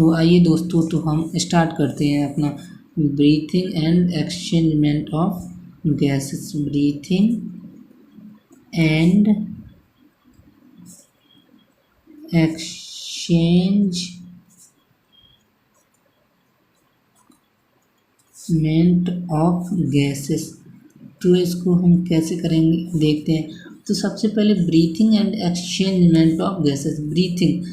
तो आइए दोस्तों, तो हम स्टार्ट करते हैं अपना breathing and exchangement of gases. Breathing and exchangement of gases. तो इसको हम कैसे करेंगे देखते हैं। तो सबसे पहले breathing and exchangement of gases. Breathing,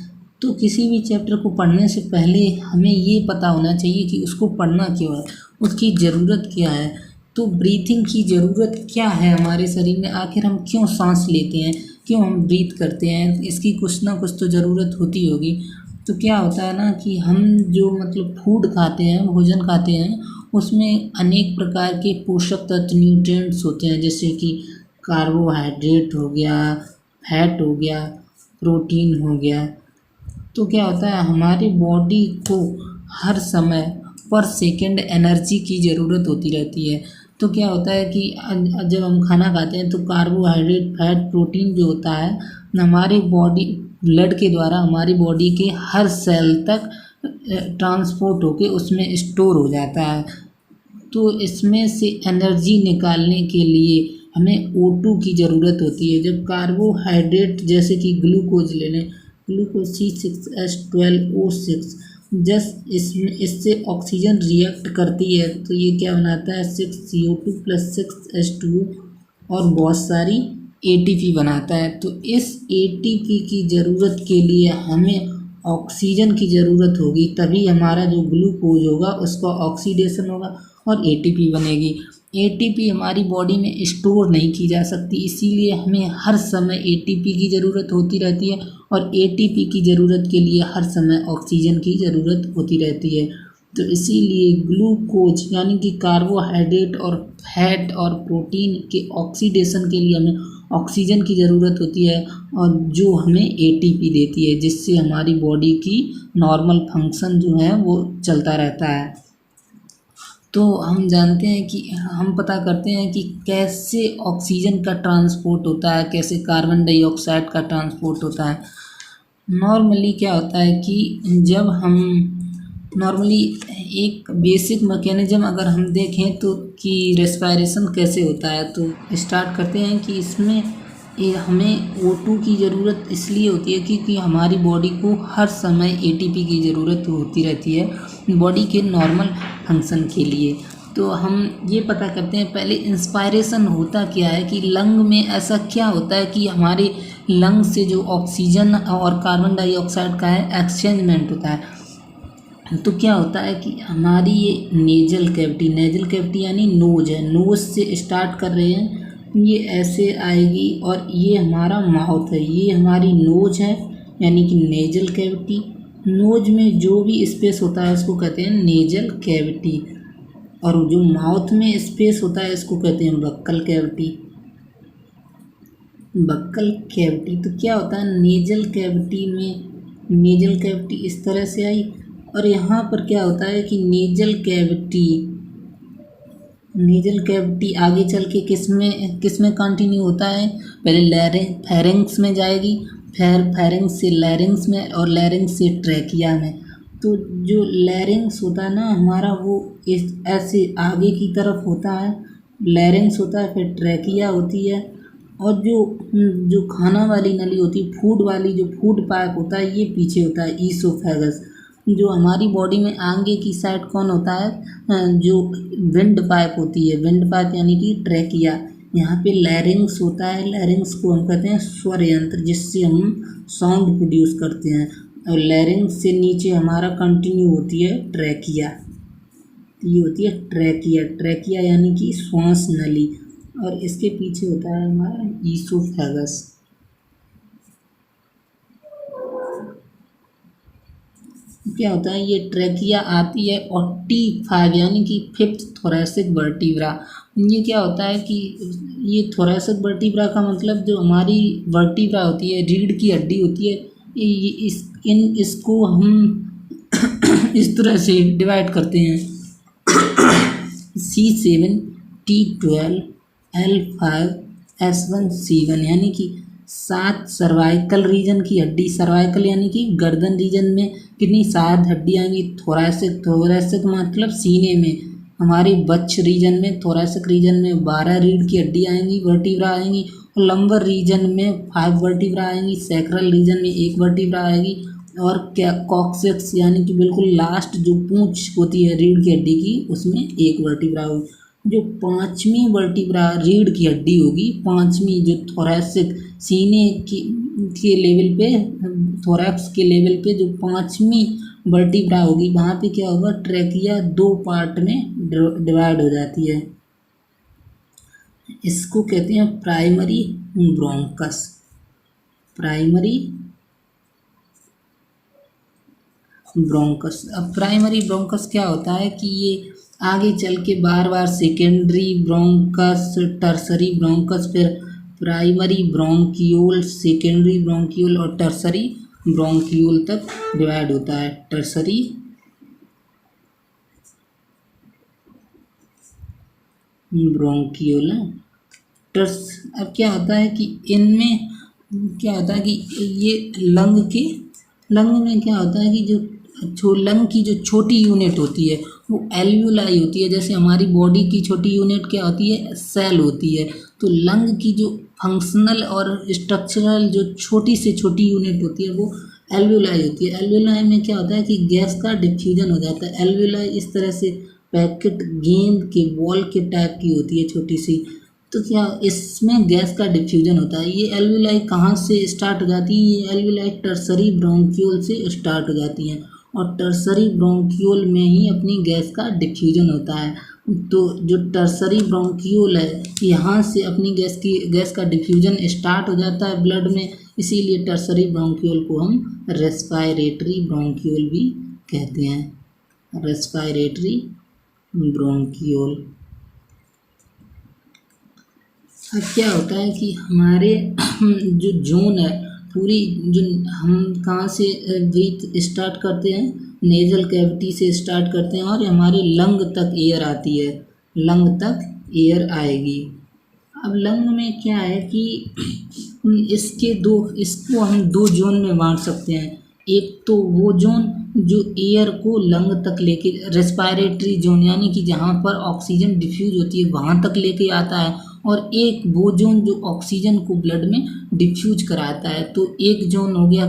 तो किसी भी चैप्टर को पढ़ने से पहले हमें ये पता होना चाहिए कि उसको पढ़ना क्यों है, उसकी ज़रूरत क्या है। तो ब्रीथिंग की ज़रूरत क्या है हमारे शरीर में, आखिर हम क्यों सांस लेते हैं, क्यों हम ब्रीथ करते हैं, इसकी कुछ ना कुछ तो ज़रूरत होती होगी। तो क्या होता है ना कि हम जो फूड खाते हैं, भोजन खाते हैं, उसमें अनेक प्रकार के पोषक तत्व न्यूट्रिएंट्स होते हैं, जैसे कि कार्बोहाइड्रेट हो गया, फैट हो गया, प्रोटीन हो गया। तो क्या होता है, हमारी बॉडी को हर समय पर सेकंड एनर्जी की ज़रूरत होती रहती है। तो क्या होता है कि जब हम खाना खाते हैं तो कार्बोहाइड्रेट, फैट, प्रोटीन जो होता है हमारी बॉडी ब्लड के द्वारा हमारी बॉडी के हर सेल तक ट्रांसपोर्ट होके उसमें स्टोर हो जाता है। तो इसमें से एनर्जी निकालने के लिए हमें O2 की ज़रूरत होती है। जब कार्बोहाइड्रेट जैसे कि ग्लूकोज ले लें, ग्लूकोज C6H12O6, जस्ट इससे ऑक्सीजन रिएक्ट करती है तो ये क्या बनाता है 6CO2 + 6H2O और बहुत सारी ATP बनाता है। तो इस ATP की ज़रूरत के लिए हमें ऑक्सीजन की ज़रूरत होगी, तभी हमारा जो ग्लूकोज होगा उसका ऑक्सीडेशन होगा और ATP बनेगी। ATP हमारी बॉडी में स्टोर नहीं की जा सकती, इसीलिए हमें हर समय ATP की ज़रूरत होती रहती है और ATP की ज़रूरत के लिए हर समय ऑक्सीजन की ज़रूरत होती रहती है। तो इसीलिए ग्लूकोज यानी कि कार्बोहाइड्रेट और फैट और प्रोटीन के ऑक्सीडेशन के लिए हमें ऑक्सीजन की ज़रूरत होती है और जो हमें ATP देती है, जिससे हमारी बॉडी की नॉर्मल फंक्शन जो है वो चलता रहता है। तो हम जानते हैं कि हम पता करते हैं कि कैसे ऑक्सीजन का ट्रांसपोर्ट होता है, कैसे कार्बन डाइऑक्साइड का ट्रांसपोर्ट होता है। नॉर्मली क्या होता है कि जब हम नॉर्मली एक बेसिक मैकेनिज्म अगर हम देखें तो कि रेस्पिरेशन कैसे होता है, तो स्टार्ट करते हैं कि इसमें हमें O2 की ज़रूरत इसलिए होती है क्योंकि हमारी बॉडी को हर समय ATP की ज़रूरत होती रहती है बॉडी के नॉर्मल फंक्शन के लिए। तो हम ये पता करते हैं पहले इंस्पायरेशन होता क्या है, कि लंग में ऐसा क्या होता है कि हमारे लंग से जो ऑक्सीजन और कार्बन डाइऑक्साइड का है एक्सचेंजमेंट होता है। तो क्या होता है कि हमारी ये नेजल कैविटी यानी नोज है, नोज से स्टार्ट कर रहे हैं, ये ऐसे आएगी और ये हमारा माउथ है, ये हमारी नोज है यानी कि नेजल कैविटी। नोज में जो भी स्पेस होता है उसको कहते हैं नेजल कैविटी, और जो माउथ में स्पेस होता है इसको कहते हैं बक्कल कैविटी। तो क्या होता है, नेजल कैविटी इस तरह से आई, और यहाँ पर क्या होता है कि नेजल कैविटी आगे चल के किस में कंटिन्यू होता है, पहले फेरिंग्स में जाएगी, फिर फेरिंग्स से लैरिंग्स में और लैरिंग्स से ट्रैकिया में। तो जो लैरिंग्स होता है ना हमारा, वो इस ऐसे आगे की तरफ होता है, लैरिंग्स होता है, फिर ट्रैकिया होती है, और जो खाना वाली नली होती है, फूड वाली जो फूड पाइप होता है, ये पीछे होता है ईसोफेगस। जो हमारी बॉडी में आगे की साइड कौन होता है, जो विंड पाइप होती है, विंड पाइप यानी कि ट्रैकिया। यहाँ पे लैरिंग्स होता है, लैरिंग्स को हम कहते हैं स्वर यंत्र, जिससे हम साउंड प्रोड्यूस करते हैं, और लैरिंग्स से नीचे हमारा कंटिन्यू होती है ट्रैकिया। ये होती है ट्रैकिया यानी कि श्वास नली, और इसके पीछे होता है हमारा ईसोफेगस। क्या होता है, ये ट्रैकिया आती है और T5 यानी कि 5th थोरैसिक वर्टिब्रा। ये क्या होता है कि ये थोरैसिक वर्टिब्रा का मतलब जो हमारी वर्टिब्रा होती है, रीढ़ की हड्डी होती है, इसको हम इस तरह से डिवाइड करते हैं C7 T12 L5 S1 C1, यानी कि 7 सर्वाइकल रीजन की हड्डी, सर्वाइकल यानी कि गर्दन रीजन में कितनी 7 हड्डी आएंगी। थोरैसिक, थोरैसिक मतलब सीने में, हमारी बच्च रीजन में, थोरैसिक रीजन में 12 रीढ़ की हड्डी आएंगी, वर्टिब्रा आएंगी। और लंबर रीजन में 5 वर्टिब्रा आएंगी, सैक्रल रीजन में 1 वर्टिब्रा आएगी। और क्या कॉक्सिक्स यानी कि बिल्कुल लास्ट जो पूंछ होती है रीढ़ की हड्डी की, उसमें 1 वर्टिब्रा होगी। जो 5वीं वर्टिब्रा रीढ़ की हड्डी होगी, 5वीं जो थोरैसिक सीने के लेवल पे, थोरैक्स के लेवल पे जो 5वीं वर्टिब्रा होगी, वहाँ पे क्या होगा, ट्रैकिया 2 पार्ट में डिवाइड हो जाती है। इसको कहते हैं प्राइमरी ब्रोंकस। Primary bronchus. अब प्राइमरी ब्रोंकस क्या होता है कि ये आगे चल के बार बार सेकेंडरी ब्रोंकस, टर्सरी ब्रोंकस, फिर प्राइमरी ब्रोंकियोल, सेकेंडरी ब्रोंकियोल और टर्सरी ब्रोंकियोल तक डिवाइड होता है। टर्सरी ब्रोंकियोल टर्स। अब क्या होता है कि इनमें क्या होता है कि ये लंग में क्या होता है कि जो लंग की जो छोटी यूनिट होती है वो एल्वियोलाई होती है। जैसे हमारी बॉडी की छोटी यूनिट क्या होती है, सेल होती है। तो लंग की जो फंक्शनल और स्ट्रक्चरल जो छोटी से छोटी यूनिट होती है वो एल्वियोलाई होती है। एल्वियोलाई में क्या होता है कि गैस का डिफ्यूजन हो जाता है। एल्वियोलाई इस तरह से पैकेट गेंद के बॉल के टाइप की होती है, छोटी सी। तो क्या इसमें गैस का डिफ्यूजन होता है। ये एल्वियोलाई कहाँ से स्टार्ट हो जाती है, ये एल्वियोलाई टर्सरी ब्रोंकियोल से स्टार्ट हो जाती हैं। और टर्सरी ब्रोंकियोल में ही अपनी गैस का डिफ्यूजन होता है। तो जो टर्सरी ब्रोंकियोल है, यहाँ से अपनी गैस का डिफ्यूजन स्टार्ट हो जाता है ब्लड में। इसीलिए टर्सरी ब्रोंकियोल को हम रेस्पायरेटरी ब्रोंकियोल भी कहते हैं। Respiratory bronchiole. अब क्या होता है कि हमारे जो जोन है पूरी, जो हम कहाँ से ब्रीथ स्टार्ट करते हैं, नेजल कैविटी से स्टार्ट करते हैं और हमारे लंग तक एयर आती है, लंग तक एयर आएगी। अब लंग में क्या है कि इसको हम 2 जोन में बांट सकते हैं। एक तो वो जोन जो एयर को लंग तक लेके, रेस्पायरेटरी जोन यानी कि जहाँ पर ऑक्सीजन डिफ्यूज होती है वहाँ तक लेके आता है। और एक वो जोन जो ऑक्सीजन को ब्लड में डिफ्यूज कराता है। तो एक जोन हो गया,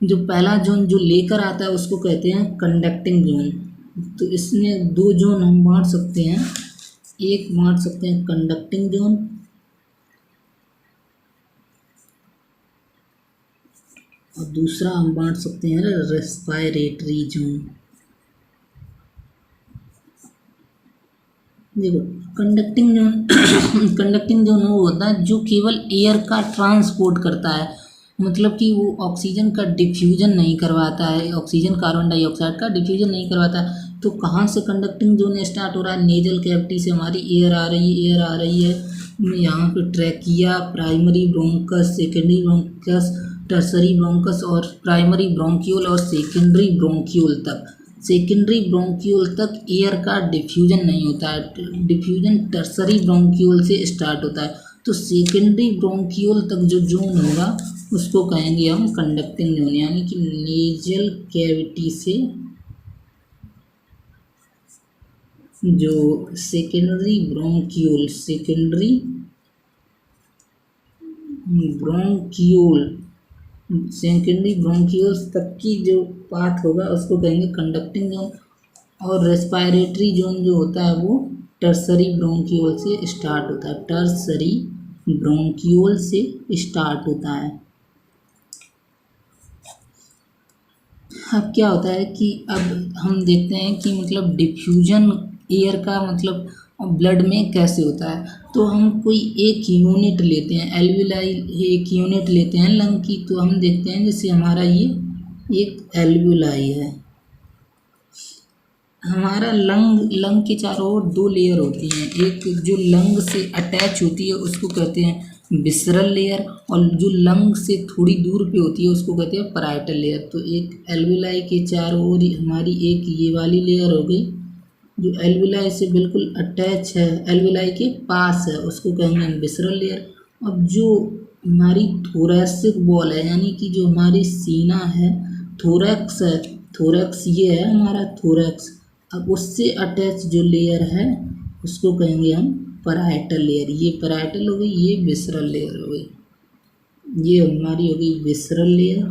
जो पहला जोन जो लेकर आता है उसको कहते हैं कंडक्टिंग जोन। तो इसमें 2 जोन हम बांट सकते हैं। एक बांट सकते हैं कंडक्टिंग जोन और दूसरा हम बांट सकते हैं रेस्पायरेटरी जोन। देखो कंडक्टिंग जोन कंडक्टिंग जोन वो होता है जो केवल एयर का ट्रांसपोर्ट करता है, मतलब कि वो ऑक्सीजन का डिफ्यूजन नहीं करवाता है, ऑक्सीजन कार्बन डाइऑक्साइड का डिफ्यूजन नहीं करवाता है। तो कहाँ से कंडक्टिंग जोन स्टार्ट हो रहा है, नेजल कैविटी से हमारी एयर आ रही है यहाँ पे trachea, primary bronchus, secondary bronchus, tertiary bronchus और प्राइमरी ब्रोंकियोल और सेकेंडरी ब्रोंकियोल तक। सेकेंडरी ब्रोंकियोल तक एयर का डिफ्यूजन नहीं होता है, डिफ्यूजन टर्सरी ब्रोंकियोल से स्टार्ट होता है। तो सेकेंडरी ब्रोंकियोल तक जो जोन होगा उसको कहेंगे हम कंडक्टिंग जोन, यानी कि नेजल कैविटी से जो सेकेंडरी ब्रोंकियोल सेकेंडरी ब्रोंकियोल्स तक की जो पाथ होगा उसको कहेंगे कंडक्टिंग जोन। और रेस्पायरेटरी जोन जो होता है वो टर्सरी ब्रोंकियोल से स्टार्ट होता है, टर्सरी ब्रोंकियोल से स्टार्ट होता है। अब क्या होता है कि अब हम देखते हैं कि मतलब डिफ्यूजन एयर का मतलब ब्लड में कैसे होता है। तो हम कोई एक यूनिट लेते हैं, एल्वियोलाई एक यूनिट लेते हैं लंग की। तो हम देखते हैं जैसे हमारा ये एक एल्वियोलाई है, हमारा लंग के चारों ओर 2 लेयर होती हैं। एक जो लंग से अटैच होती है उसको कहते हैं विसरल लेयर, और जो लंग से थोड़ी दूर पे होती है उसको कहते हैं पैराइटल लेयर। तो एक एल्वियोलाई के चारों ओर हमारी एक ये वाली लेयर हो गई जो एल्वियोलाई से बिल्कुल अटैच है, एल्वियोलाई के पास है, उसको कहेंगे विसरल लेयर। अब जो हमारी थोरैसिक वॉल है, यानी कि जो हमारी सीना है, थोरैक्स है, थोरैक्स ये है हमारा थोरैक्स। अब उससे अटैच जो लेयर है उसको कहेंगे हम पैराइटल लेयर। ये पैराइटल हो गई, ये विसरल लेयर हो गई, ये हमारी हो गई विसरल लेयर,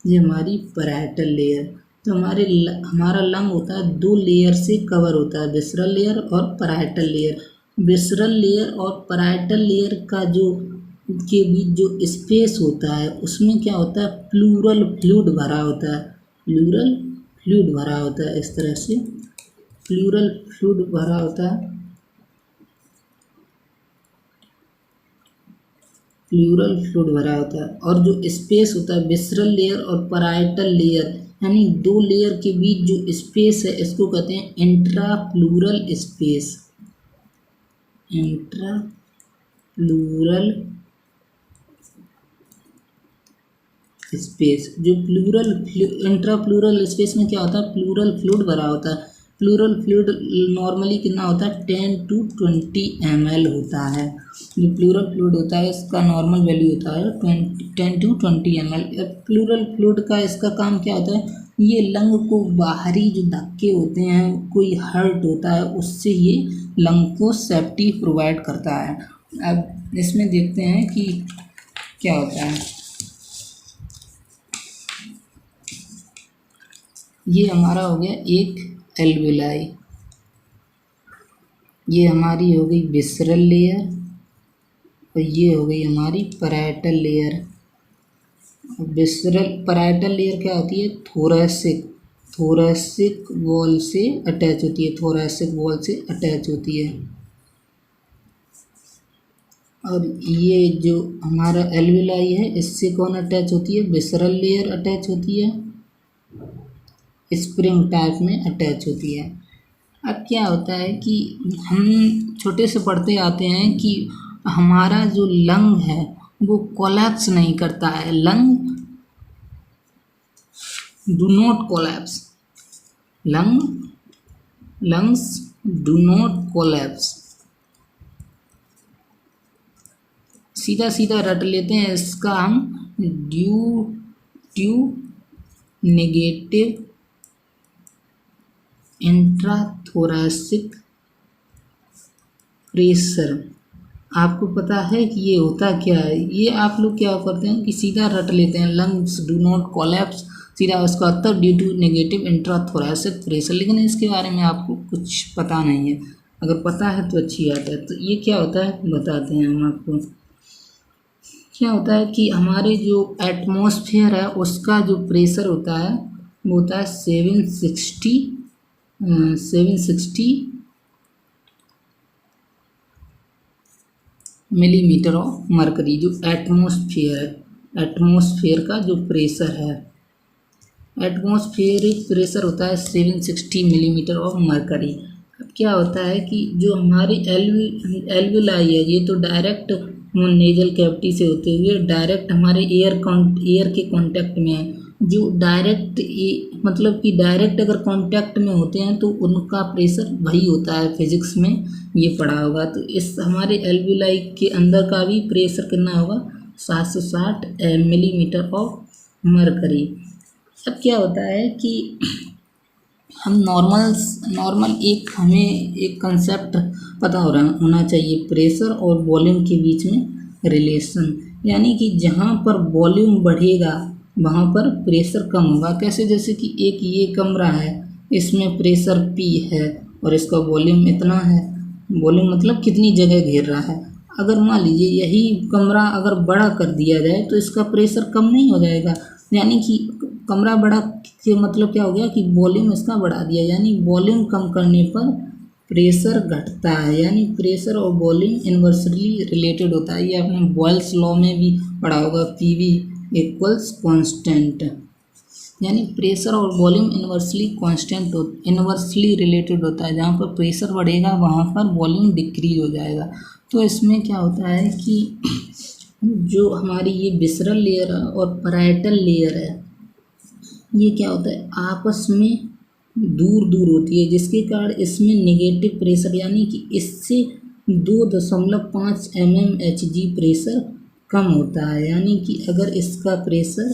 ये हमारी पैराइटल लेयर। तो हमारा लंग होता है दो लेयर से कवर होता है, विसरल लेयर और पैराइटल लेयर। विसरल लेयर और पैराइटल लेयर का जो के बीच जो स्पेस होता है उसमें क्या होता है, प्लूरल फ्लूइड भरा होता है, प्लूरल फ्लूइड भरा होता है। इस तरह से प्लूरल फ्लूइड भरा होता है, प्लूरल फ्लूइड भरा होता है। और जो स्पेस होता है विसरल लेयर और पैराइटल लेयर, यानी दो लेयर के बीच जो स्पेस है इसको कहते हैं intra plural space, intra plural space. जो इंट्रा प्लूरल स्पेस में क्या होता है, प्लूरल फ्लूइड भरा होता है। प्लूरल फ्लूइड नॉर्मली कितना होता है, 10 to 20 ml होता है। जो प्लूरल फ्लूइड होता है इसका नॉर्मल वैल्यू होता है 10 to 20 ml। प्लूरल फ्लूइड का इसका काम क्या होता है, ये लंग को बाहरी जो धक्के होते हैं, कोई हर्ट होता है, उससे ये लंग को सेफ्टी प्रोवाइड करता है। अब इसमें देखते हैं कि क्या होता है। ये हमारा हो गया एक एल्वेलाई, ये हमारी हो गई विसरल लेयर, और ये हो गई हमारी parietal layer. Visceral parietal layer क्या होती है, थोरैसिक, थोरैसिक वॉल से अटैच होती है, थोरैसिक वॉल से अटैच होती है। और ये जो हमारा एल्वेलाई है इससे कौन अटैच होती है, विसरल लेयर अटैच होती है, स्प्रिंग टाइप में अटैच होती है। अब क्या होता है कि हम छोटे से पढ़ते आते हैं कि हमारा जो लंग है वो कोलैप्स नहीं करता है, lung do not collapse, lungs do not collapse. सीधा सीधा रट लेते हैं इसका हम, ड्यू टू नेगेटिव इंट्राथोरैसिक प्रेशर। आपको पता है कि ये होता क्या है, ये आप लोग क्या करते हैं कि सीधा रट लेते हैं, लंग्स डू नॉट कोलैप्स, सीधा उसका उत्तर ड्यू टू नेगेटिव इंट्राथोरैसिक प्रेशर। लेकिन इसके बारे में आपको कुछ पता नहीं है, अगर पता है तो अच्छी बात है। तो ये क्या होता है बताते हैं हम आपको। क्या होता है कि हमारे जो एटमॉस्फेयर है उसका जो प्रेशर होता है वो होता है 760 मिलीमीटर ऑफ मरकरी। जो एटमॉस्फेयर है, एटमॉस्फेयर का जो प्रेशर है, एटमॉस्फेरिक प्रेशर होता है 760 मिलीमीटर ऑफ मरकरी। अब क्या होता है कि जो हमारी एल्वेलाई है ये तो डायरेक्ट नेजल कैविटी से होते हुए डायरेक्ट हमारे एयर के कांटेक्ट में है। जो डायरेक्ट मतलब कि डायरेक्ट अगर कांटेक्ट में होते हैं तो उनका प्रेशर वही होता है, फिजिक्स में ये पढ़ा होगा। तो इस हमारे एल्वेलाई के अंदर का भी प्रेशर कितना होगा, 760 मिलीमीटर ऑफ मरकरी। अब क्या होता है कि हम नॉर्मल हमें एक कंसेप्ट पता होना चाहिए, प्रेशर और वॉल्यूम के बीच में रिलेशन। यानी कि जहाँ पर वॉल्यूम बढ़ेगा वहाँ पर प्रेशर कम होगा। कैसे, जैसे कि एक ये कमरा है, इसमें प्रेशर P है और इसका वॉल्यूम इतना है, वॉल्यूम मतलब कितनी जगह घेर रहा है। अगर मान लीजिए यही कमरा अगर बड़ा कर दिया जाए तो इसका प्रेशर कम नहीं हो जाएगा। यानी कि कमरा बड़ा के मतलब क्या हो गया कि वॉल्यूम इसका बढ़ा दिया, यानी वॉल्यूम कम करने पर प्रेशर घटता है। यानी प्रेशर और वॉल्यूम इन्वर्सली रिलेटेड होता है। ये आपने बॉयल्स लॉ में भी पढ़ा होगा, PV इक्वल्स कांस्टेंट। यानी प्रेशर और वॉल्यूम इन्वर्सली रिलेटेड होता है। जहाँ पर प्रेशर बढ़ेगा वहाँ पर वॉल्यूम डिक्रीज हो जाएगा। तो इसमें क्या होता है कि जो हमारी ये विसरल लेयर है और पैराइटल लेयर है, ये क्या होता है आपस में दूर दूर होती है, जिसके कारण इसमें नेगेटिव प्रेशर यानी कि इससे 2.5 mmHg प्रेशर कम होता है। यानी कि अगर इसका प्रेशर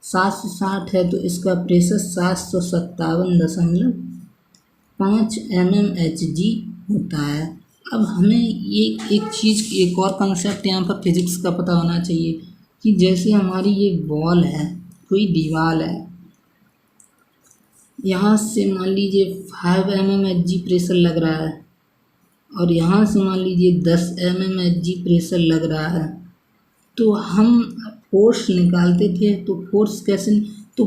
760 है तो इसका प्रेशर 757.5 mmHg होता है। अब हमें ये एक और कंसेप्ट यहाँ पर फिजिक्स का पता होना चाहिए कि जैसे हमारी ये बॉल है, कोई दीवार है, यहाँ से मान लीजिए 5 mmHg प्रेशर लग रहा है और यहाँ से मान लीजिए 10 mmHg प्रेशर लग रहा है, तो हम फोर्स निकालते थे। तो फोर्स कैसे, तो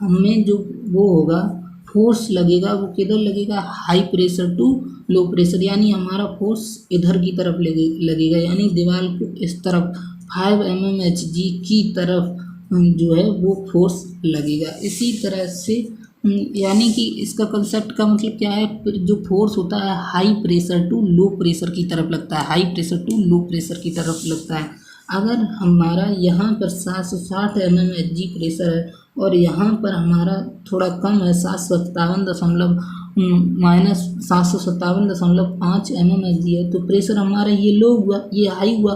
हमें जो वो होगा फोर्स लगेगा, वो किधर लगेगा, high pressure to low pressure, यानी हमारा फोर्स इधर की तरफ लगेगा, यानी दीवार को इस तरफ 5 mmHg की तरफ जो है वो फोर्स लगेगा। इसी तरह से यानी कि इसका कंसेप्ट का मतलब क्या है, जो फोर्स होता है high pressure to low pressure की तरफ लगता है, high pressure to low pressure की तरफ लगता है। अगर हमारा यहाँ पर 760 mmHg प्रेशर है और यहाँ पर हमारा थोड़ा कम है, 757.5 mmHg है, तो प्रेशर हमारा ये लो हुआ, ये हाई हुआ।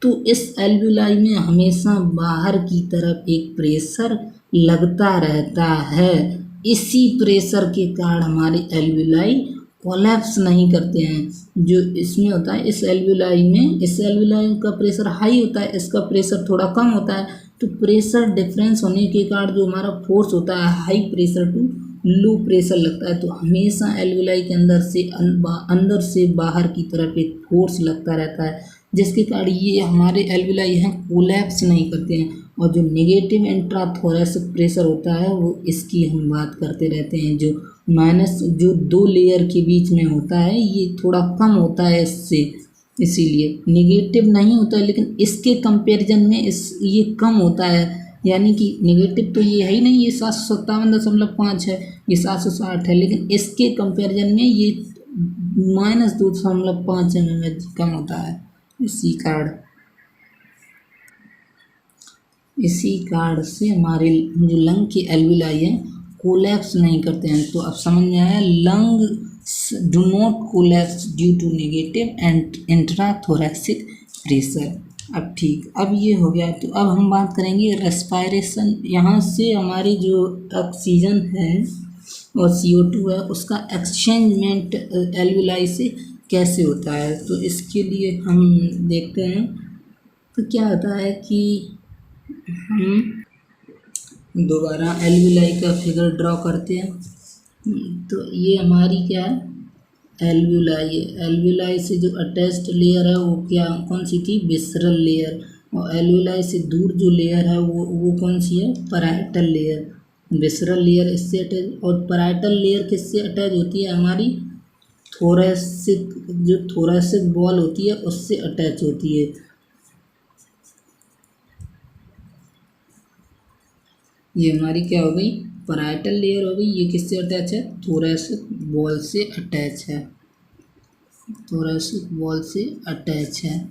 तो इस एल्वियोलाई में हमेशा बाहर की तरफ एक प्रेशर लगता रहता है। इसी प्रेशर के कारण हमारे एल्वियोलाई कोलैप्स नहीं करते हैं। जो इसमें होता है, इस एल्वियोलाई का प्रेशर हाई होता है, इसका प्रेशर थोड़ा कम होता है। तो प्रेशर डिफरेंस होने के कारण जो हमारा फोर्स होता है high pressure to low pressure लगता है। तो हमेशा एल्वियोलाई के अंदर से बाहर की तरफ एक फोर्स लगता रहता है, जिसके कारण ये हमारे एल्वियोलाई हैं कोलैप्स नहीं करते हैं। और जो नेगेटिव इंट्राथोरेसिक प्रेशर होता है वो इसकी हम बात करते रहते हैं, जो 2 लेयर के बीच में होता है, ये थोड़ा कम होता है इससे, इसीलिए नेगेटिव नहीं होता है, लेकिन इसके कंपैरिजन में ये कम होता है। यानी कि नेगेटिव तो ये है ही नहीं, ये 757.5 है, ये 760 है, लेकिन इसके कंपैरिजन में ये -2.5 mmHg कम होता है। इसी कारण से हमारे जो लंग के एल्वियोलाई हैं कोलैप्स नहीं करते हैं। तो अब समझ में आया, lung do not collapse due to negative and intrathoracic pressure. अब ठीक, अब ये हो गया। तो अब हम बात करेंगे रेस्पायरेशन। यहाँ से हमारी जो ऑक्सीजन है और CO2 है, उसका एक्सचेंजमेंट एल्वियोलाई से कैसे होता है। तो इसके लिए हम देखते हैं। तो क्या होता है कि हम दोबारा एल्वियोलाई का फिगर ड्रॉ करते हैं। तो ये हमारी क्या है, एल्वियोलाई है। एल्वियोलाई से जो अटैच्ड लेयर है वो कौन सी थी, विसरल लेयर। और एल्वियोलाई से दूर जो लेयर है वो कौन सी है, पैराइटल लेयर। विसरल लेयर इससे अटैच, और पैराइटल लेयर किससे अटैच होती है, हमारी थोरैसिक वॉल होती है उससे अटैच होती है। ये हमारी क्या हो गई, पैराइटल लेयर हो गई। ये किससे अटैच है, थोरैसिक वॉल से अटैच है, थोरैसिक वॉल से अटैच है।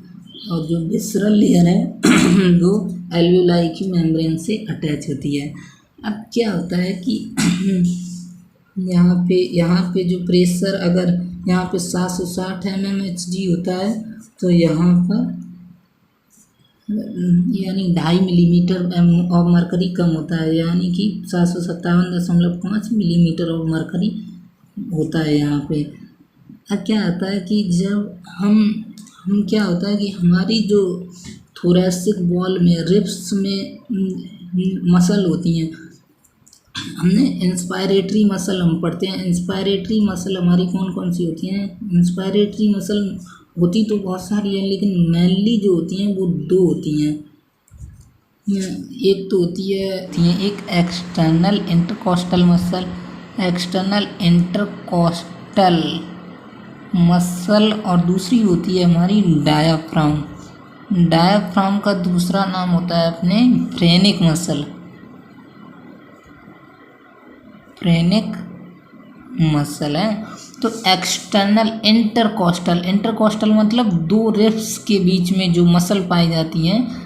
और जो विसरल लेयर है वो एल्वियोलाई की मेम्ब्रेन से अटैच होती है। अब क्या होता है कि यहाँ पे जो प्रेशर, अगर यहाँ पे 760 mmHg होता है, तो यहाँ पर यानी 2.5 मिलीमीटर ऑफ मरकरी कम होता है, यानी कि 757.5 मिलीमीटर ऑफ मरकरी होता है यहाँ पे। अब क्या होता है कि जब हम क्या होता है कि हमारी जो थोरैसिक वॉल में रिब्स में मसल होती हैं, हमने इंस्पायरेटरी मसल हम पढ़ते हैं। इंस्पायरेटरी मसल हमारी कौन कौन सी होती हैं, इंस्पायरेटरी मसल होती तो बहुत सारी हैं, लेकिन मेनली जो होती हैं वो 2 होती हैं। एक तो होती है एक एक्सटर्नल इंटरकोस्टल मसल, और दूसरी होती है हमारी डायाफ्राम। डायाफ्राम का दूसरा नाम होता है अपने फ्रेनिक मसल है। तो एक्सटर्नल इंटरकोस्टल मतलब 2 रिब्स के बीच में जो मसल पाई जाती हैं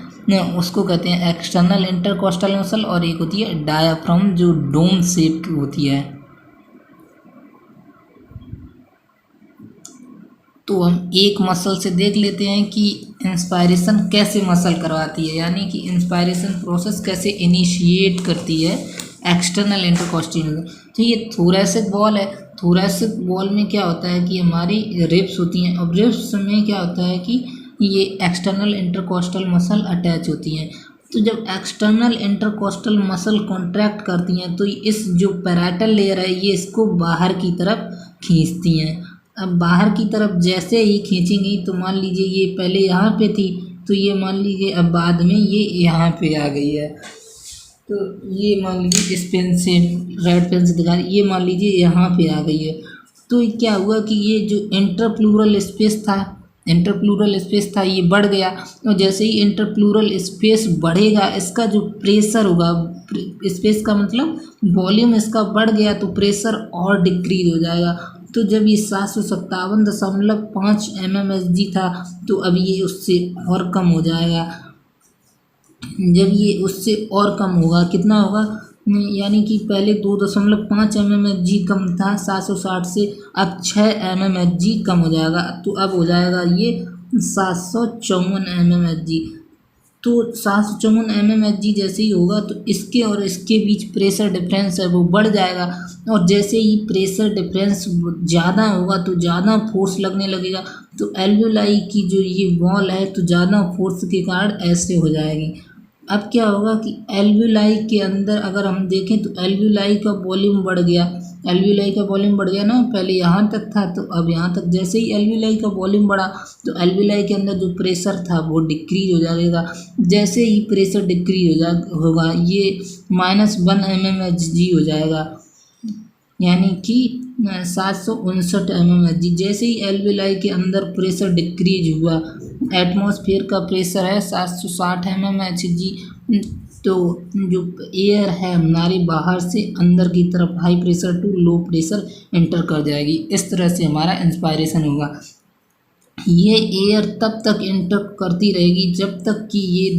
उसको कहते हैं एक्सटर्नल इंटरकोस्टल मसल, और एक होती है डायाफ्राम जो डोम शेप होती है। तो हम एक मसल से देख लेते हैं कि इंस्पायरेशन कैसे मसल करवाती है, यानी कि इंस्पायरेशन प्रोसेस कैसे इनिशिएट करती है एक्सटर्नल इंटरकॉस्टल। तो ये थोरैसिक वॉल है। थोरैसिक वॉल में क्या होता है कि हमारी रिब्स होती हैं, और रिब्स में क्या होता है कि ये एक्सटर्नल इंटरकॉस्टल मसल अटैच होती हैं। तो जब एक्सटर्नल इंटरकॉस्टल मसल कॉन्ट्रैक्ट करती हैं तो इस जो पैराइटल लेयर है ये इसको बाहर की तरफ खींचती हैं। अब बाहर की तरफ जैसे ही खींचेंगी तो मान लीजिए ये पहले यहाँ पे थी, तो ये मान लीजिए अब बाद में ये यहाँ पे आ गई है। तो ये मान लीजिए इस पेन से, रेड पेन से दिखा, ये मान लीजिए यहाँ पे आ गई है। तो क्या हुआ कि ये जो इंटरप्लूरल स्पेस था, इंटरप्लूरल स्पेस था ये बढ़ गया, और जैसे ही इंटरप्लूरल स्पेस बढ़ेगा इसका जो प्रेशर होगा, स्पेस का मतलब वॉल्यूम इसका बढ़ गया तो प्रेशर और डिक्रीज हो जाएगा। तो जब ये 757.5 mmHg था तो अब ये उससे और कम हो जाएगा। जब ये उससे और कम होगा, कितना होगा, यानी कि पहले 2.5 mmHg कम था 760 से, अब 6 mmHg कम हो जाएगा। तो अब हो जाएगा ये 754 mmHg। तो 754 mmHg जैसे ही होगा तो इसके और इसके बीच प्रेशर डिफरेंस है वो बढ़ जाएगा, और जैसे ही प्रेशर डिफरेंस ज़्यादा होगा तो ज़्यादा फोर्स लगने लगेगा। तो एल्वेओलाई की जो ये वॉल है तो ज़्यादा फोर्स के कारण ऐसे हो जाएगी। अब क्या होगा कि एल्वेओलाई के अंदर अगर हम देखें तो एल्वेओलाई का वॉल्यूम बढ़ गया, एल्वेओलाई का वॉल्यूम बढ़ गया ना, पहले यहाँ तक था तो अब यहाँ तक। जैसे ही एल्वेओलाई का वॉल्यूम बढ़ा तो एल्वेओलाई के अंदर जो प्रेशर था वो डिक्रीज हो जाएगा। जैसे ही प्रेशर डिक्रीज होगा ये -1 mmHg हो जाएगा, यानी कि 759 mmHg। जैसे ही एल्वेओलाई के अंदर प्रेशर डिक्रीज हुआ, एटमॉस्फेयर का प्रेशर है 760 mmHg, तो जो एयर है हमारे बाहर से अंदर की तरफ high pressure to low pressure enter कर जाएगी। इस तरह से हमारा इंस्पायरेशन होगा। ये एयर तब तक एंटर करती रहेगी जब तक कि ये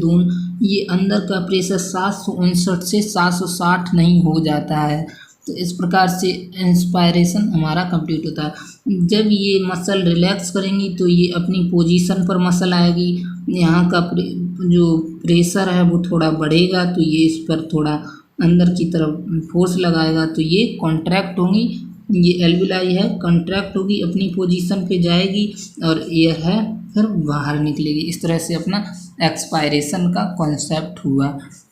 अंदर का प्रेशर 759 से 760 नहीं हो जाता है। तो इस प्रकार से इंस्पायरेशन हमारा कंप्लीट होता है। जब ये मसल रिलैक्स करेंगी तो ये अपनी पोजीशन पर मसल आएगी, यहाँ का जो प्रेशर है वो थोड़ा बढ़ेगा तो ये इस पर थोड़ा अंदर की तरफ फोर्स लगाएगा तो ये कॉन्ट्रैक्ट होंगी। ये एल्वेओलाई है कॉन्ट्रैक्ट होगी, अपनी पोजीशन पे जाएगी, और एयर है फिर बाहर निकलेगी। इस तरह से अपना एक्सपायरेशन का कॉन्सेप्ट हुआ।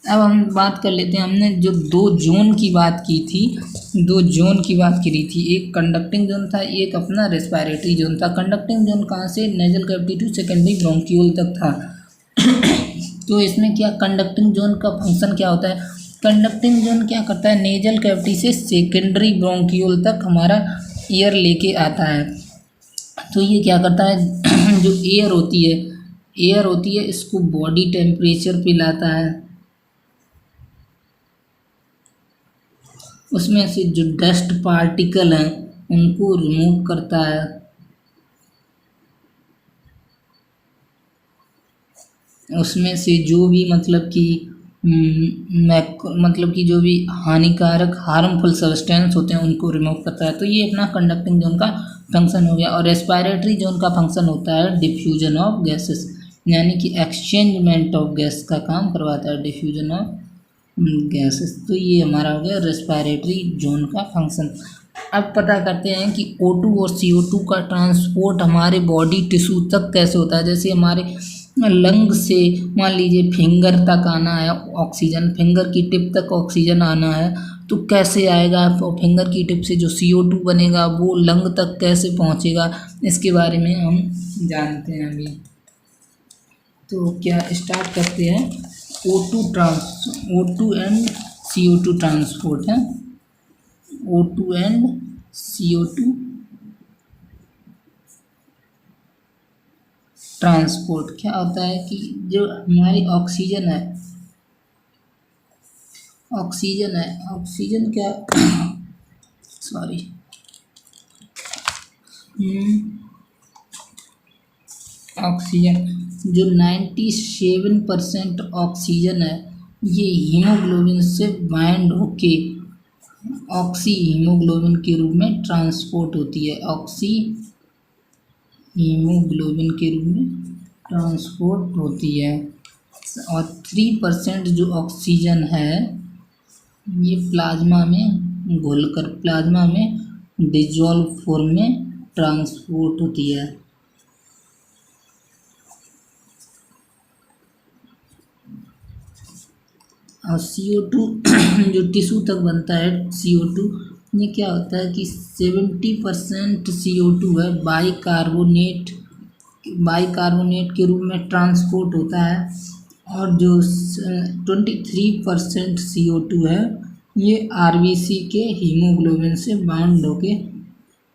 अब हम बात कर लेते हैं, हमने जो 2 जोन की बात की थी, 2 जोन की बात करी थी, एक कंडक्टिंग जोन था, एक अपना रेस्पिरेटरी जोन था। कंडक्टिंग जोन कहाँ से, nasal cavity to secondary bronchiole तक था। तो इसमें क्या कंडक्टिंग जोन का फंक्शन क्या होता है, कंडक्टिंग जोन क्या करता है, नेजल कैविटी से सेकेंडरी ब्रोंकियोल तक हमारा एयर लेके आता है। तो ये क्या करता है जो एयर होती है इसको बॉडी टेम्परेचर पे लाता है, उसमें से जो डस्ट पार्टिकल हैं उनको रिमूव करता है, उसमें से जो भी मतलब कि जो भी हानिकारक हार्मफुल सब्सटेंस होते हैं उनको रिमूव करता है। तो ये अपना कंडक्टिंग जोन का फंक्शन हो गया। और रेस्पिरेटरी जोन का फंक्शन होता है डिफ्यूजन ऑफ गैसेस, यानी कि एक्सचेंजमेंट ऑफ गैस का काम करवाता है, डिफ्यूजन ऑफ गैसेस। तो ये हमारा हो गया रेस्पिरेटरी जोन का फंक्शन। अब पता करते हैं कि O2 और CO2 का ट्रांसपोर्ट हमारे बॉडी टिश्यू तक कैसे होता है। जैसे हमारे लंग से मान लीजिए फिंगर तक आना है ऑक्सीजन, फिंगर की टिप तक ऑक्सीजन आना है तो कैसे आएगा, फिंगर की टिप से जो CO2 बनेगा वो लंग तक कैसे पहुंचेगा, इसके बारे में हम जानते हैं अभी। तो क्या स्टार्ट करते हैं, O2 एंड CO2 ट्रांसपोर्ट है। O2 एंड CO2 ट्रांसपोर्ट क्या होता है कि जो हमारी ऑक्सीजन क्या सॉरी ऑक्सीजन जो 97% ऑक्सीजन है ये हीमोग्लोबिन से बाइंड होके ऑक्सी हीमोग्लोबिन के रूप में ट्रांसपोर्ट होती है। ऑक्सी हीमोग्लोबिन के रूप में ट्रांसपोर्ट होती है। और 3% जो ऑक्सीजन है ये प्लाज्मा में घुलकर प्लाज्मा में डिजॉल्व फॉर्म में ट्रांसपोर्ट होती है। और CO2 जो टिश्यू तक बनता है CO2, ये क्या होता है कि 70% CO2 है बाइकार्बोनेट के रूप में ट्रांसपोर्ट होता है। और जो 23% CO2 है ये RBC के हीमोग्लोबिन से बाउंड होके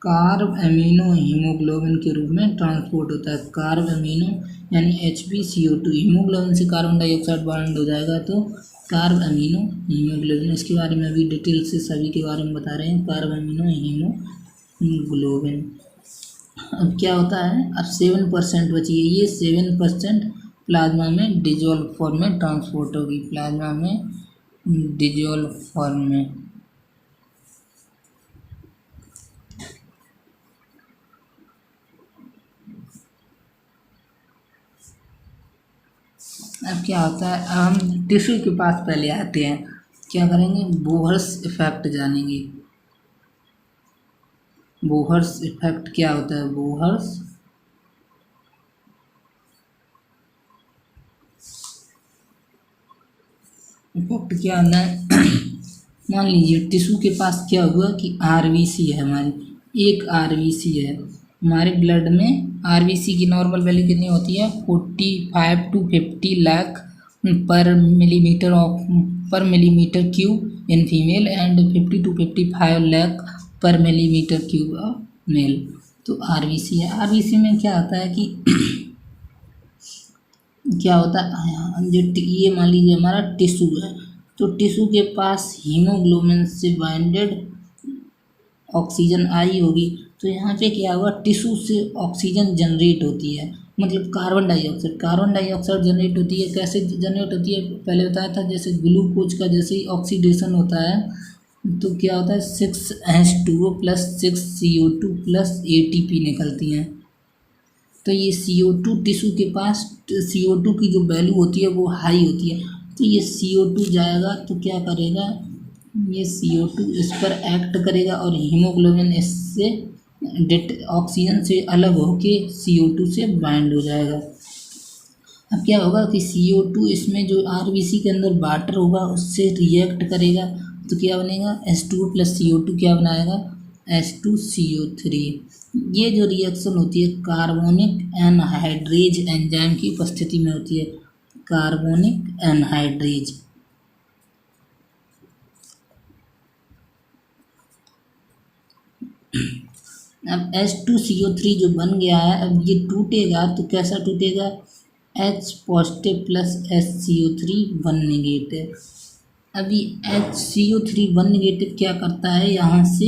कार्ब एमिनो हीमोग्लोबिन के रूप में ट्रांसपोर्ट होता है। कार्ब एमिनो यानी HbCO2, हीमोग्लोबिन से कार्बन डाइऑक्साइड बाउंड हो जाएगा तो कार्ब एमिनो हीमोग्लोबिन। इसके बारे में अभी डिटेल से सभी के बारे में बता रहे हैं, कार्ब एमिनो हीमोग्लोबिन। अब क्या होता है, अब 7% बची है, ये 7% प्लाज्मा में डिजॉल्व फॉर्म में ट्रांसपोर्ट होगी, प्लाज्मा में डिजॉल्व फॉर्म में। अब क्या होता है, हम टिश्यू के पास पहले आते हैं, क्या करेंगे, बोहर्स इफेक्ट जानेंगे। बोहर्स इफेक्ट क्या होता है, बोहर्स इफेक्ट क्या होता है मान लीजिए टिश्यू के पास क्या हुआ कि RBC है, हमारी एक RBC है, हमारे ब्लड में RBC की नॉर्मल वैल्यू कितनी होती है, 45 to 50 लाख पर millimetre cube in female and 50 to 55 lakh पर मिलीमीटर क्यूब मेल। तो RBC है। RBC में क्या होता है कि क्या होता है, जो ये मान लीजिए हमारा टिश्यू है, तो टिश्यू के पास हीमोग्लोबिन से बाइंडेड ऑक्सीजन आई होगी, तो यहाँ पे क्या हुआ, टिश्यू से ऑक्सीजन जनरेट होती है, मतलब कार्बन डाइऑक्साइड जनरेट होती है। कैसे जनरेट होती है, पहले बताया था, जैसे ग्लूकोज का जैसे ही ऑक्सीडेशन होता है तो क्या होता है, 6H2O + 6CO2 + ATP निकलती हैं। तो ये CO2 टिश्यू के पास CO2 की जो वैल्यू होती है वो हाई होती है, तो ये CO2 जाएगा तो क्या करेगा, ये CO2 इस पर एक्ट करेगा और हीमोग्लोबिन इससे ऑक्सीजन से अलग होके CO2 से बाइंड हो जाएगा। अब क्या होगा कि CO2 इसमें जो RBC के अंदर वाटर होगा उससे रिएक्ट करेगा, तो क्या बनेगा, H2O + CO2 क्या बनाएगा, H2CO3। ये जो रिएक्शन होती है कार्बोनिक एनहाइड्रेज एंजाइम की उपस्थिति में होती है, कार्बोनिक एनहाइड्रेज। अब H2CO3 जो बन गया है, अब ये टूटेगा तो कैसा टूटेगा, H पॉजिटिव + HCO3 1 नेगेटिव। अभी HCO3 1 नेगेटिव क्या करता है, यहाँ से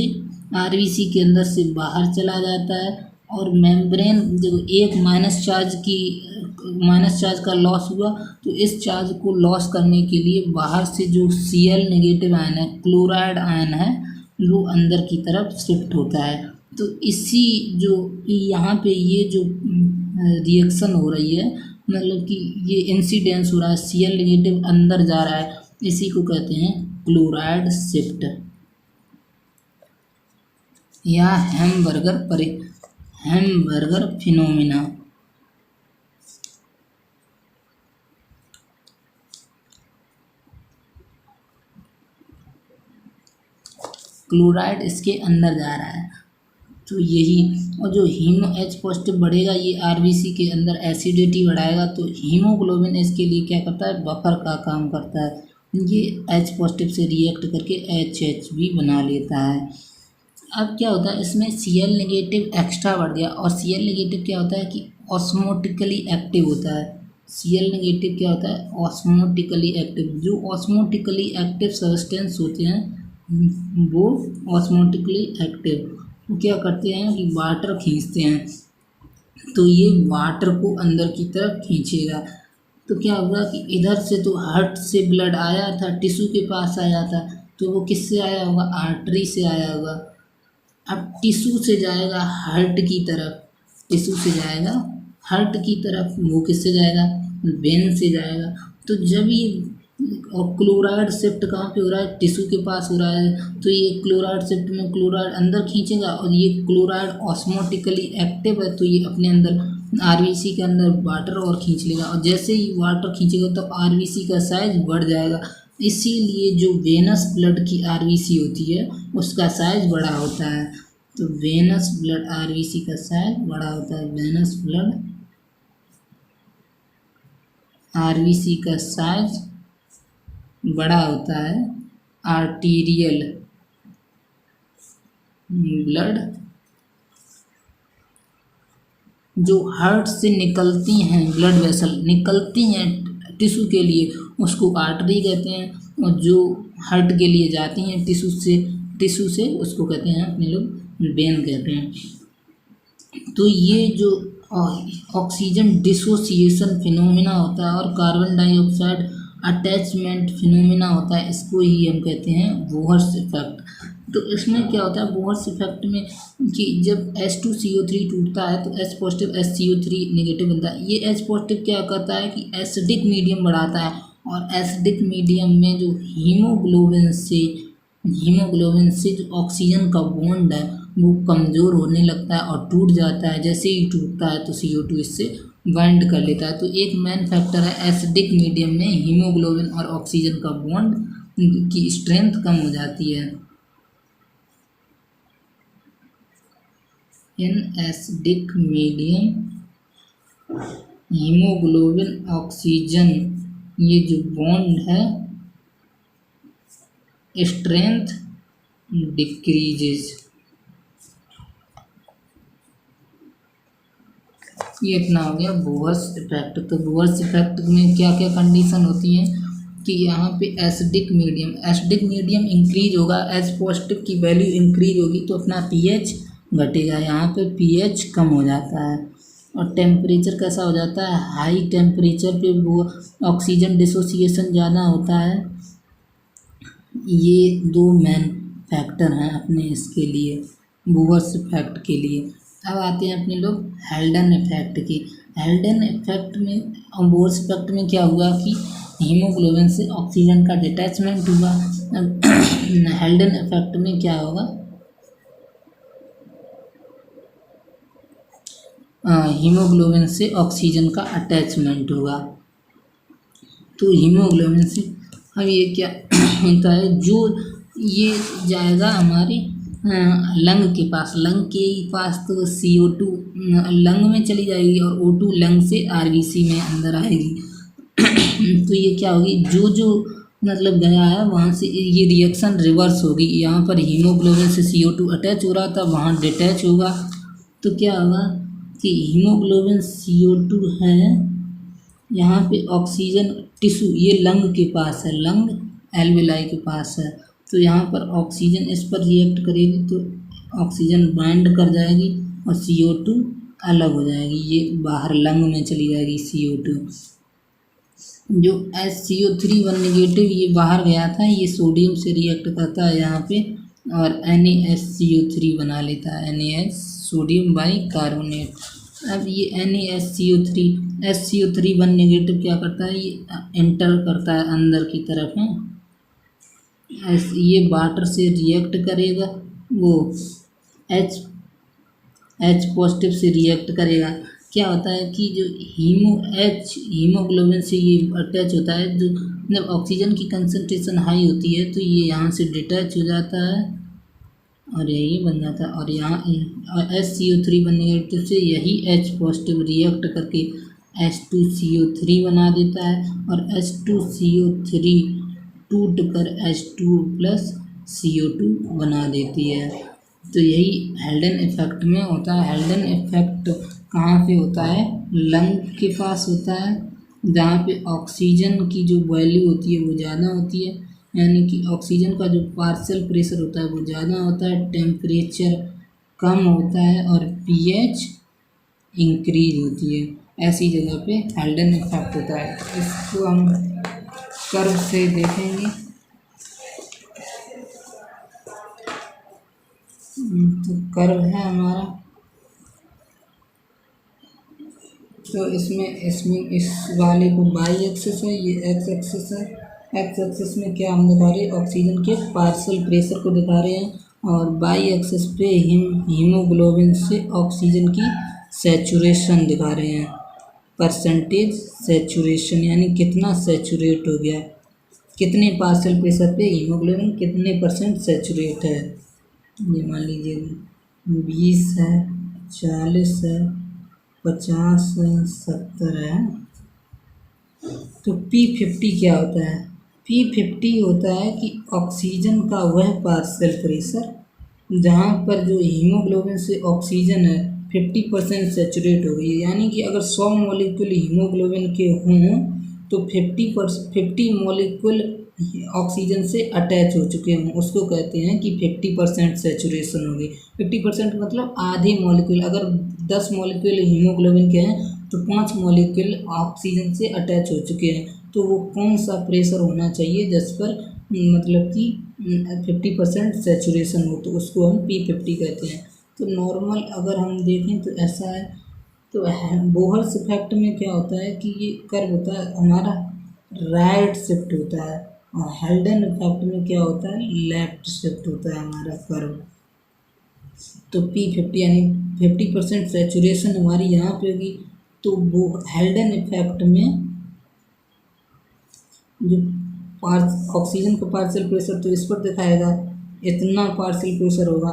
RBC के अंदर से बाहर चला जाता है और मेम्ब्रेन जो एक माइनस चार्ज का लॉस हुआ, तो इस चार्ज को लॉस करने के लिए बाहर से जो Cl नेगेटिव आयन है, क्लोराइड आयन है, वो अंदर की तरफ शिफ्ट होता है। तो इसी जो यहाँ पे ये जो रिएक्शन हो रही है, मतलब कि ये इंसिडेंस हो रहा है, Cl नेगेटिव अंदर जा रहा है, इसी को कहते हैं क्लोराइड शिफ्ट या हैम्बर्गर फिनोमिना। क्लोराइड इसके अंदर जा रहा है, तो यही। और जो H पॉजिटिव बढ़ेगा, ये RBC के अंदर एसिडिटी बढ़ाएगा, तो हीमोग्लोबिन इसके लिए क्या करता है, बफर का काम करता है, ये H पॉजिटिव से रिएक्ट करके HH भी बना लेता है। अब क्या होता है, इसमें Cl नेगेटिव एक्स्ट्रा बढ़ गया, और Cl नेगेटिव क्या होता है कि ऑस्मोटिकली एक्टिव होता है। Cl नेगेटिव क्या होता है, ऑस्मोटिकली एक्टिव। जो ऑस्मोटिकली एक्टिव सब्सटेंस होते हैं वो ऑस्मोटिकली एक्टिव वो क्या करते हैं कि वाटर खींचते हैं, तो ये वाटर को अंदर की तरफ खींचेगा। तो क्या होगा कि इधर से तो हार्ट से ब्लड आया था, टिश्यू के पास आया था, तो वो किससे आया होगा, आर्टरी से आया होगा। अब टिश्यू से जाएगा हार्ट की तरफ, टिश्यू से जाएगा हार्ट की तरफ, वो किससे जाएगा, वेन से जाएगा। तो जब ये और क्लोराइड शिफ्ट कहाँ पे हो रहा है, टिश्यू के पास हो रहा है, तो ये क्लोराइड शिफ्ट में क्लोराइड अंदर खींचेगा, और ये क्लोराइड ऑस्मोटिकली एक्टिव है, तो ये अपने अंदर आरबीसी के अंदर वाटर और खींच लेगा, और जैसे ही वाटर खींचेगा तो आरबीसी का साइज बढ़ जाएगा। इसीलिए जो वेनस ब्लड की आरबीसी होती है उसका साइज बड़ा होता है। तो वेनस ब्लड आरबीसी का साइज बड़ा होता है, वेनस ब्लड आरबीसी का साइज बड़ा होता है। आर्टीरियल ब्लड जो हार्ट से निकलती हैं, ब्लड वेसल निकलती हैं टिश्यू के लिए, उसको आर्टरी कहते हैं, और जो हार्ट के लिए जाती हैं टिश्यू से उसको कहते हैं अपने लोग वेन कहते हैं। तो ये जो ऑक्सीजन डिसोसिएशन फिनोमिना होता है और कार्बन डाइऑक्साइड अटैचमेंट फिनोमिना होता है, इसको ही हम कहते हैं बोहर्स इफेक्ट। तो इसमें क्या होता है बोहर्स इफेक्ट में कि जब H2CO3 टूटता है तो H पॉजिटिव HCO3 नेगेटिव बनता है। ये H पॉजिटिव क्या करता है कि एसिडिक मीडियम बढ़ाता है, और एसिडिक मीडियम में जो हीमोग्लोबिन से जो ऑक्सीजन का बॉन्ड है वो कमज़ोर होने लगता है और टूट जाता है। जैसे ही टूटता है तो CO2 इससे बाइंड कर लेता है। तो एक मेन फैक्टर है एसिडिक मीडियम में हीमोग्लोबिन और ऑक्सीजन का बॉन्ड की स्ट्रेंथ कम हो जाती है। In acidic medium haemoglobin oxygen ये जो बॉन्ड है स्ट्रेंथ डिक्रीजेज। ये अपना हो गया बोहर्स इफेक्ट। तो बोहर्स इफेक्ट में क्या क्या कंडीशन होती हैं कि यहाँ पे एसिडिक मीडियम इंक्रीज होगा, H पॉजिटिव की वैल्यू इंक्रीज होगी तो अपना pH घटेगा, यहाँ पे pH कम हो जाता है। और टेम्परेचर कैसा हो जाता है, हाई टेम्परेचर पे वो ऑक्सीजन डिसोसिएशन ज़्यादा होता है। ये दो मेन फैक्टर हैं अपने इसके लिए, बोहर्स इफेक्ट के लिए। अब आते हैं अपने लोग हेल्डन इफेक्ट की। हेल्डन इफेक्ट में और बोहर्स इफेक्ट में क्या हुआ कि हीमोग्लोबिन से ऑक्सीजन का डिटैचमेंट हुआ। हेल्डन इफेक्ट में क्या होगा, हीमोग्लोबिन से ऑक्सीजन का अटैचमेंट होगा। तो हीमोग्लोबिन से अब ये क्या होता है, जो ये जाएगा हमारे लंग के पास तो CO2 लंग में चली जाएगी और O2 लंग से आरबीसी में अंदर आएगी। तो ये क्या होगी, जो मतलब गया है वहाँ से ये रिएक्शन रिवर्स होगी। यहाँ पर हीमोग्लोबिन से CO2 अटैच हो रहा था, वहाँ डिटैच होगा। तो क्या होगा कि हीमोग्लोबिन CO2 है, यहाँ पे ऑक्सीजन टिश्यू ये लंग के पास है, लंग एल्वेलाई के पास है, तो यहाँ पर ऑक्सीजन इस पर रिएक्ट करेगी तो ऑक्सीजन बाइंड कर जाएगी और CO2 अलग हो जाएगी, ये बाहर लंग में चली जाएगी CO2। जो HCO3 नेगेटिव ये बाहर गया था, ये सोडियम से रिएक्ट करता है यहाँ पे और NaHCO3 बना लेता है, NaH सोडियम बाइकार्बोनेट। अब ये HCO3 नेगेटिव क्या करता है, ये एंटर करता है अंदर की तरफ है, ये वाटर से रिएक्ट करेगा, वो H पॉजिटिव से रिएक्ट करेगा। क्या होता है कि जो हीमोग्लोबिन से ये अटैच होता है, जो जब ऑक्सीजन की कंसंट्रेशन हाई होती है तो ये यहाँ से डिटैच हो जाता है और यही बन जाता है। और यहाँ HCO3 नेगेटिव से यही H पॉजिटिव रिएक्ट करके H2CO3 बना देता है और H2CO3 टूट कर H2O प्लस CO2 बना देती है। तो यही हेल्डन इफेक्ट में होता है। हेल्डन इफेक्ट कहाँ पे होता है, लंग के पास होता है, जहाँ पे ऑक्सीजन की जो वैल्यू होती है वो ज़्यादा होती है, यानी कि ऑक्सीजन का जो पार्शियल प्रेशर होता है वो ज़्यादा होता है, टेम्परेचर कम होता है और pH इंक्रीज होती है। ऐसी जगह पे हेल्डन इफेक्ट होता है। इसको हम कर्व से देखेंगे तो कर्व है हमारा तो इसमें इसमें इस वाले को वाई एक्सिस है, ये एक्स एक्सिस है। एक्स एक्सिस में क्या हम दिखा रहे हैं, ऑक्सीजन के पार्शियल प्रेशर को दिखा रहे हैं, और वाई एक्सिस पे हीमोग्लोबिन से ऑक्सीजन की सैचुरेशन दिखा रहे हैं, परसेंटेज सैचुरेशन, यानी कितना सैचुरेट हो गया, कितने पार्शियल प्रेशर पे हीमोग्लोबिन कितने परसेंट सैचुरेट है। ये मान लीजिए 20 है, 40 है, 50 है, 70 है। तो P50 क्या होता है? P50 होता है कि ऑक्सीजन का वह पार्शियल प्रेशर जहाँ पर जो हीमोग्लोबिन से ऑक्सीजन है 50% सेचुरेट हो गई है, यानी कि अगर 100 मॉलिक्यूल हीमोग्लोबिन के हों तो 50 मॉलिक्यूल ऑक्सीजन से अटैच हो चुके हों, उसको कहते हैं कि 50% सेचुरेशन हो गई। 50% मतलब आधे मॉलिक्यूल, अगर 10 मॉलिक्यूल हीमोग्लोबिन के हैं तो 5 मॉलिक्यूल ऑक्सीजन से अटैच हो चुके हैं। तो वो कौन सा प्रेशर होना चाहिए जिस पर मतलब कि 50% सेचुरेशन हो, तो उसको हम P50 कहते हैं। तो नॉर्मल अगर हम देखें तो ऐसा है। तो बोहर्स इफेक्ट में क्या होता है कि ये कर्व होता है हमारा राइट शिफ्ट होता है, और हेल्डन इफेक्ट में क्या होता है, लेफ्ट शिफ्ट होता है हमारा कर्व। तो P50 यानी 50% सेचुरेशन हमारी यहाँ पे होगी। तो वो हेल्डन इफेक्ट में जो ऑक्सीजन का पार्शियल प्रेशर तो इस पर दिखाएगा, इतना पार्शियल प्रेशर होगा,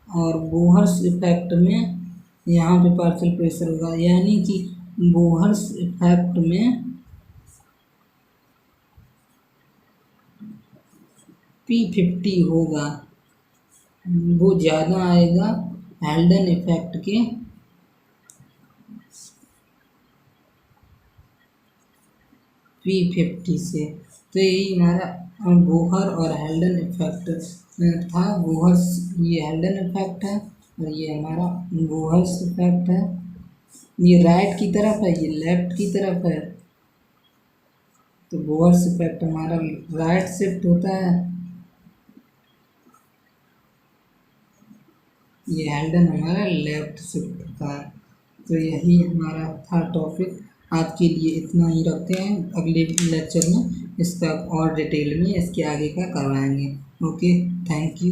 और बोहर्स इफेक्ट में यहाँ पे पार्शियल प्रेशर होगा, यानी कि बोहर्स इफेक्ट में P50 होगा, वो ज़्यादा आएगा हेल्डन इफेक्ट के P50 से। तो यही हमारा बोहर और हेल्डन इफेक्ट था। बोहर्स, ये हेल्डन इफेक्ट है और ये हमारा बोहर्स इफेक्ट है। ये राइट की तरफ है, ये लेफ्ट की तरफ है। तो बोहर्स इफेक्ट हमारा राइट शिफ्ट होता है, ये हेल्डन हमारा लेफ्ट शिफ्ट होता है। तो यही हमारा था टॉपिक। आज के लिए इतना ही रखते हैं, अगले लेक्चर में इसका और डिटेल में इसके आगे का करवाएंगे। Okay, thank you.